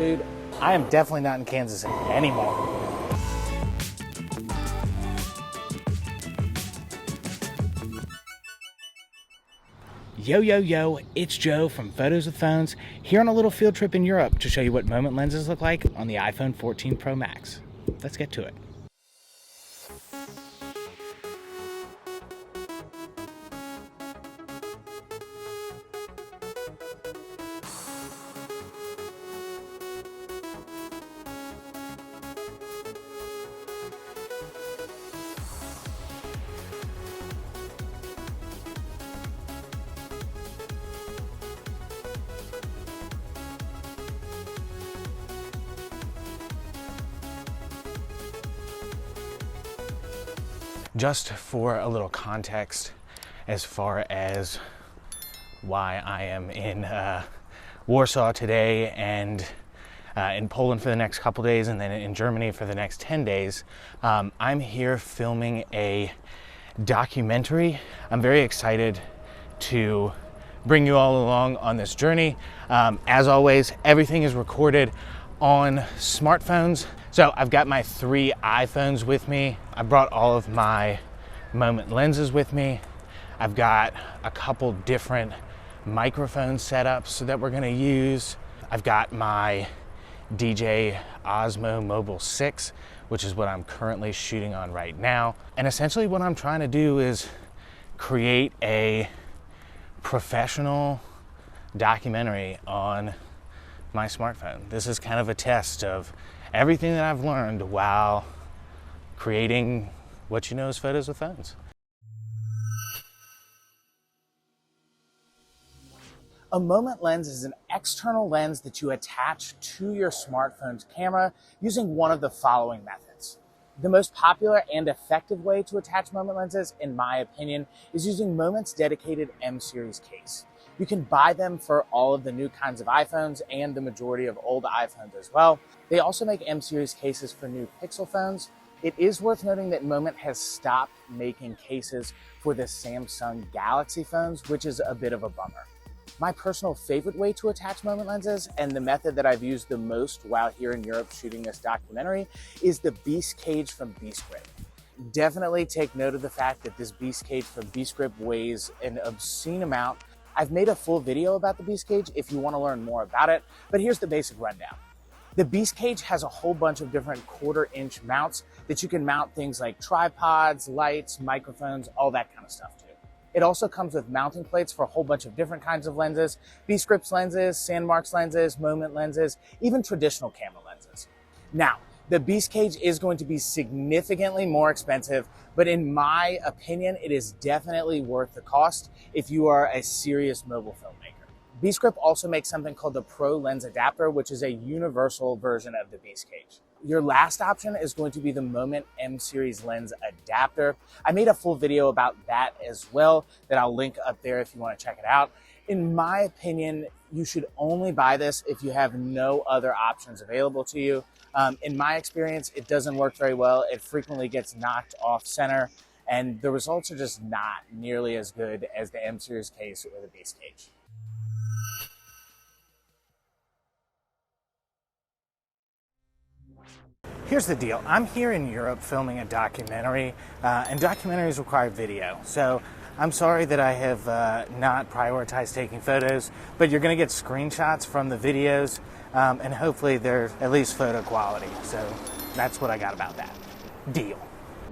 dude, I am definitely not in Kansas anymore. Yo, yo, yo, it's Joe from Photos with Phones, here on a little field trip in Europe to show you what moment lenses look like on the iPhone 14 Pro Max. Let's get to it. Just for a little context as far as why I am in Warsaw today and in Poland for the next couple days and then in Germany for the next 10 days, I'm here filming a documentary. I'm very excited to bring you all along on this journey. As always, everything is recorded on smartphones. So I've got my 3 iPhones with me. I brought all of my moment lenses with me. I've got a couple different microphone setups that we're gonna use. I've got my DJI Osmo Mobile 6, which is what I'm currently shooting on right now. And essentially what I'm trying to do is create a professional documentary on my smartphone. This is kind of a test of everything that I've learned while creating what you know as Photos with Phones. A moment lens is an external lens that you attach to your smartphone's camera using one of the following methods. The most popular and effective way to attach moment lenses, in my opinion, is using Moment's dedicated M-series case. You can buy them for all of the new kinds of iPhones and the majority of old iPhones as well. They also make M-series cases for new Pixel phones. It is worth noting that Moment has stopped making cases for the Samsung Galaxy phones, which is a bit of a bummer. My personal favorite way to attach moment lenses, and the method that I've used the most while here in Europe shooting this documentary, is the Beast Cage from DeSqueezing. Definitely take note of the fact that this Beast Cage from DeSqueezing weighs an obscene amount. I've made a full video about the Beast Cage if you want to learn more about it, but here's the basic rundown. The Beast Cage has a whole bunch of different 1/4-inch mounts that you can mount things like tripods, lights, microphones, all that kind of stuff to. It also comes with mounting plates for a whole bunch of different kinds of lenses, DeSqueezing lenses, Sandmarks lenses, moment lenses, even traditional camera lenses. Now, the Beast Cage is going to be significantly more expensive, but in my opinion, it is definitely worth the cost if you are a serious mobile filmmaker. DeSqueezing also makes something called the Pro Lens Adapter, which is a universal version of the Beast Cage. Your last option is going to be the Moment M-Series Lens Adapter. I made a full video about that as well that I'll link up there if you want to check it out. In my opinion, you should only buy this if you have no other options available to you. In my experience, it doesn't work very well. It frequently gets knocked off center, and the results are just not nearly as good as the M-Series case or the Beast Cage. Here's the deal. I'm here in Europe filming a documentary, and documentaries require video. So I'm sorry that I have not prioritized taking photos, but you're going to get screenshots from the videos, and hopefully they're at least photo quality. So that's what I got about that. Deal.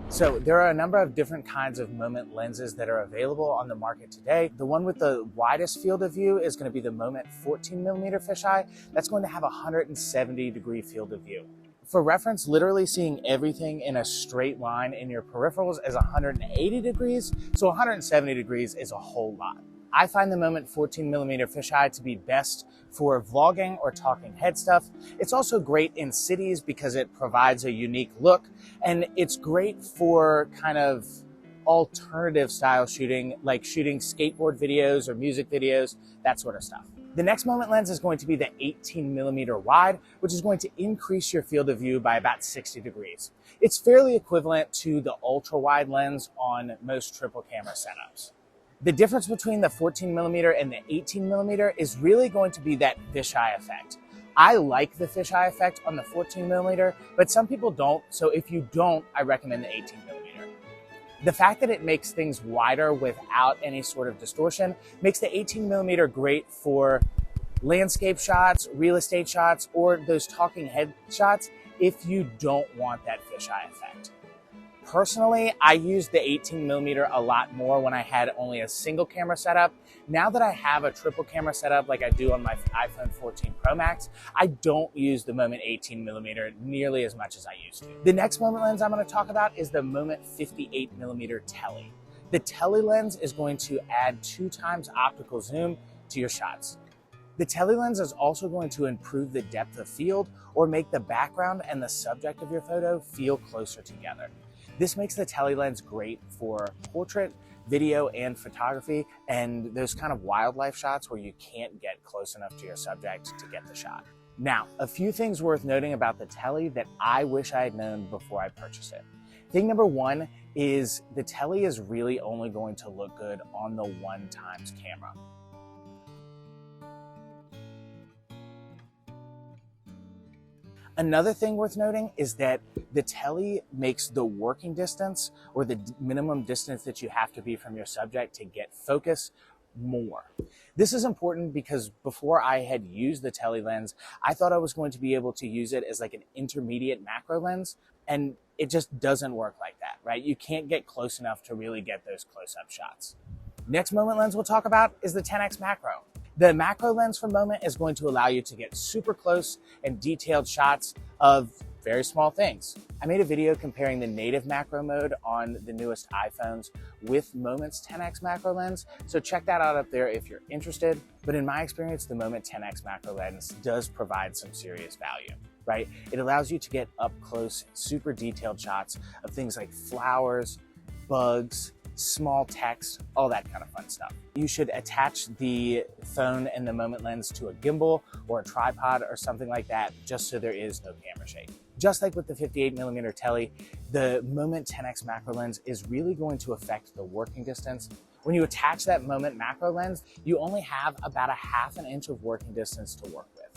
So there are a number of different kinds of moment lenses that are available on the market today. The one with the widest field of view is going to be the Moment 14mm fisheye. That's going to have a 170-degree field of view. For reference, literally seeing everything in a straight line in your peripherals is 180 degrees, so 170 degrees is a whole lot. I find the Moment 14mm fisheye to be best for vlogging or talking head stuff. It's also great in cities because it provides a unique look, and it's great for kind of alternative style shooting, like shooting skateboard videos or music videos, that sort of stuff. The next moment lens is going to be the 18mm wide, which is going to increase your field of view by about 60 degrees. It's fairly equivalent to the ultra wide lens on most triple camera setups. The difference between the 14mm and the 18mm is really going to be that fisheye effect. I like the fisheye effect on the 14mm, but some people don't. So if you don't, I recommend the 18mm. The fact that it makes things wider without any sort of distortion makes the 18mm great for landscape shots, real estate shots, or those talking head shots if you don't want that fisheye effect. Personally, I use the 18mm a lot more when I had only a single camera setup. Now that I have a triple camera setup like I do on my iPhone 14 Pro Max, I don't use the Moment 18mm nearly as much as I used to. The next Moment lens I'm going to talk about is the Moment 58mm Tele. The Tele lens is going to add 2x optical zoom to your shots. The Tele lens is also going to improve the depth of field or make the background and the subject of your photo feel closer together. This makes the Tele lens great for portrait, video, and photography, and those kind of wildlife shots where you can't get close enough to your subject to get the shot. Now, a few things worth noting about the Tele that I wish I had known before I purchased it. Thing number one is the Tele is really only going to look good on the 1x camera. Another thing worth noting is that the Tele makes the working distance, or the minimum distance that you have to be from your subject to get focus, more. This is important because before I had used the Tele lens, I thought I was going to be able to use it as like an intermediate macro lens, and it just doesn't work like that, right? You can't get close enough to really get those close-up shots. Next Moment lens we'll talk about is the 10x macro. The macro lens for Moment is going to allow you to get super close and detailed shots of very small things. I made a video comparing the native macro mode on the newest iPhones with Moment's 10x macro lens, so check that out up there if you're interested. But in my experience, the Moment 10x macro lens does provide some serious value, right? It allows you to get up close, super detailed shots of things like flowers, bugs, small text, all that kind of fun stuff. You should attach the phone and the Moment lens to a gimbal or a tripod or something like that, just so there is no camera shake. Just like with the 58mm Tele, the Moment 10x macro lens is really going to affect the working distance. When you attach that Moment macro lens, you only have about a ½ an inch of working distance to work with.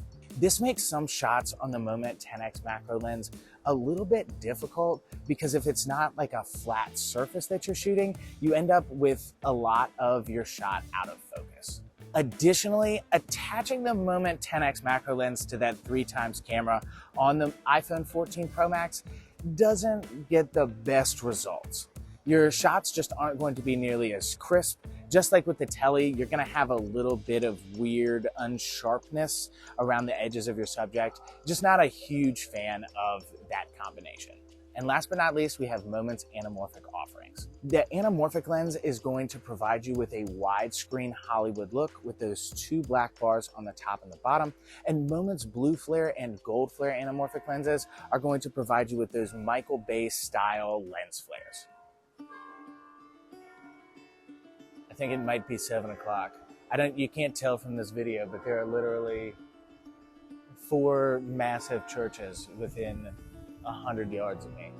This makes some shots on the Moment 10x macro lens a little bit difficult because if it's not like a flat surface that you're shooting, you end up with a lot of your shot out of focus. Additionally, attaching the Moment 10x macro lens to that 3x camera on the iPhone 14 Pro Max doesn't get the best results. Your shots just aren't going to be nearly as crisp. Just like with the Tele, you're gonna have a little bit of weird unsharpness around the edges of your subject. Just not a huge fan of that combination. And last but not least, we have Moment's anamorphic offerings. The anamorphic lens is going to provide you with a widescreen Hollywood look with those 2 black bars on the top and the bottom. And Moment's blue flare and gold flare anamorphic lenses are going to provide you with those Michael Bay style lens flares. I think it might be 7 o'clock. You can't tell from this video, but there are literally 4 massive churches within 100 yards of me.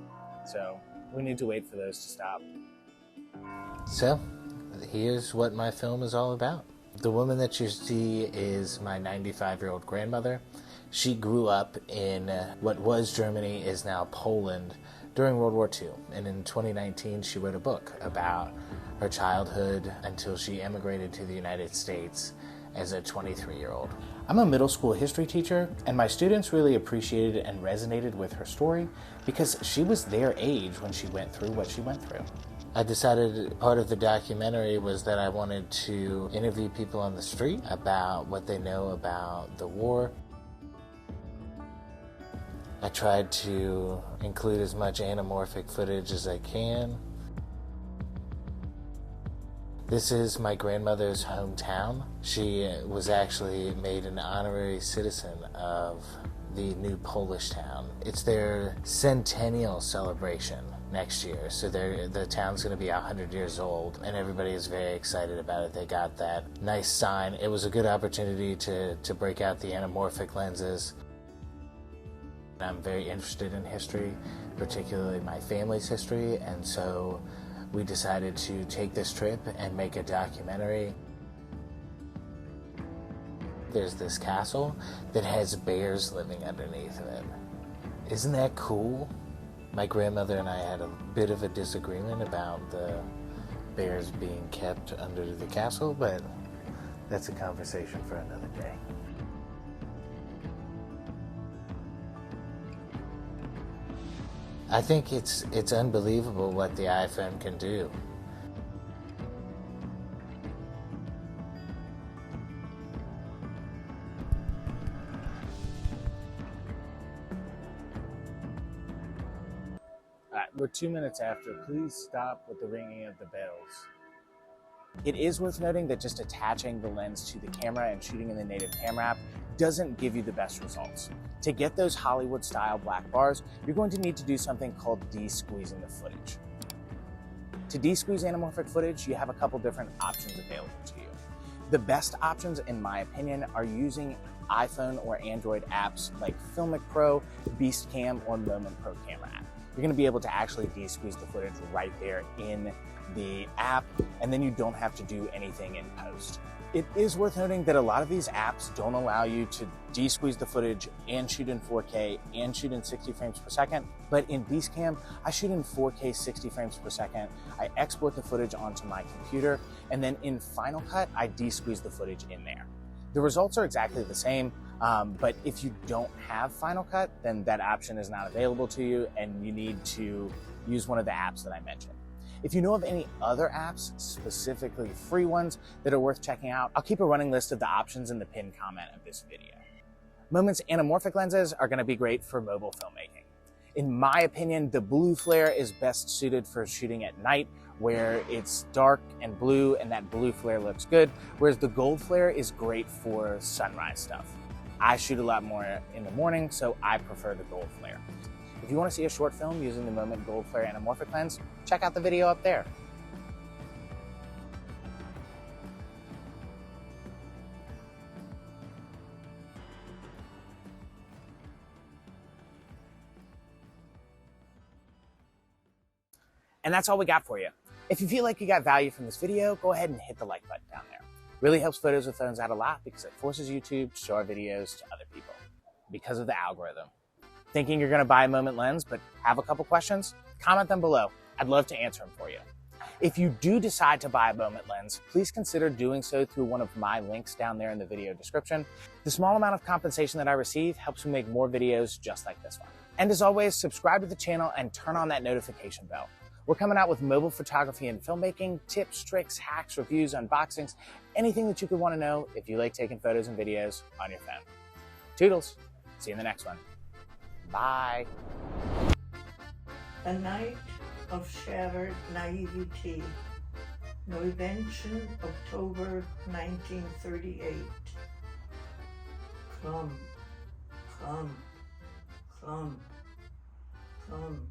So we need to wait for those to stop. So here's what my film is all about. The woman that you see is my 95-year-old grandmother. She grew up in what was Germany, is now Poland, during World War II. And in 2019, she wrote a book about her childhood until she emigrated to the United States as a 23-year-old. I'm a middle school history teacher, and my students really appreciated and resonated with her story because she was their age when she went through what she went through. I decided part of the documentary was that I wanted to interview people on the street about what they know about the war. I tried to include as much anamorphic footage as I can. This is my grandmother's hometown. She was actually made an honorary citizen of the new Polish town. It's their centennial celebration next year, so the town's going to be 100 years old, and everybody is very excited about it. They got that nice sign. It was a good opportunity to break out the anamorphic lenses. I'm very interested in history, particularly my family's history, and so we decided to take this trip and make a documentary. there's this castle that has bears living underneath of it. Isn't that cool? My grandmother and I had a bit of a disagreement about the bears being kept under the castle, but that's a conversation for another day. I think it's unbelievable what the iPhone can do. All right, we're 2 minutes after. Please stop with the ringing of the bells. It is worth noting that just attaching the lens to the camera and shooting in the native camera app doesn't give you the best results. To get those Hollywood-style black bars, you're going to need to do something called DeSqueezing the footage. To de-squeeze anamorphic footage, you have a couple different options available to you. The best options, in my opinion, are using iPhone or Android apps like Filmic Pro, Beastcam, or Moment Pro Camera app. You're going to be able to actually de-squeeze the footage right there in the app, and then you don't have to do anything in post. It is worth noting that a lot of these apps don't allow you to de-squeeze the footage and shoot in 4K and shoot in 60 frames per second, but in Beastcam, I shoot in 4K 60 frames per second, I export the footage onto my computer, and then in Final Cut, I de-squeeze the footage in there. The results are exactly the same, but if you don't have Final Cut, then that option is not available to you, and you need to use one of the apps that I mentioned. If you know of any other apps, specifically free ones, that are worth checking out, I'll keep a running list of the options in the pinned comment of this video. Moment's anamorphic lenses are going to be great for mobile filmmaking. In my opinion, the blue flare is best suited for shooting at night, where it's dark and blue and that blue flare looks good, whereas the gold flare is great for sunrise stuff. I shoot a lot more in the morning, so I prefer the gold flare. If you want to see a short film using the Moment Gold Flare anamorphic lens, check out the video up there. And that's all we got for you. If you feel like you got value from this video, go ahead and hit the like button down there. Really helps Photos with Phones out a lot because it forces YouTube to show our videos to other people because of the algorithm. Thinking you're gonna buy a Moment lens but have a couple questions? Comment them below. I'd love to answer them for you. If you do decide to buy a Moment lens, please consider doing so through one of my links down there in the video description. The small amount of compensation that I receive helps me make more videos just like this one. And as always, subscribe to the channel and turn on that notification bell. We're coming out with mobile photography and filmmaking, tips, tricks, hacks, reviews, unboxings, anything that you could want to know if you like taking photos and videos on your phone. Toodles. See you in the next one. Bye. A night of shattered naivety. Neuvention, October 1938. Come, come, come, come.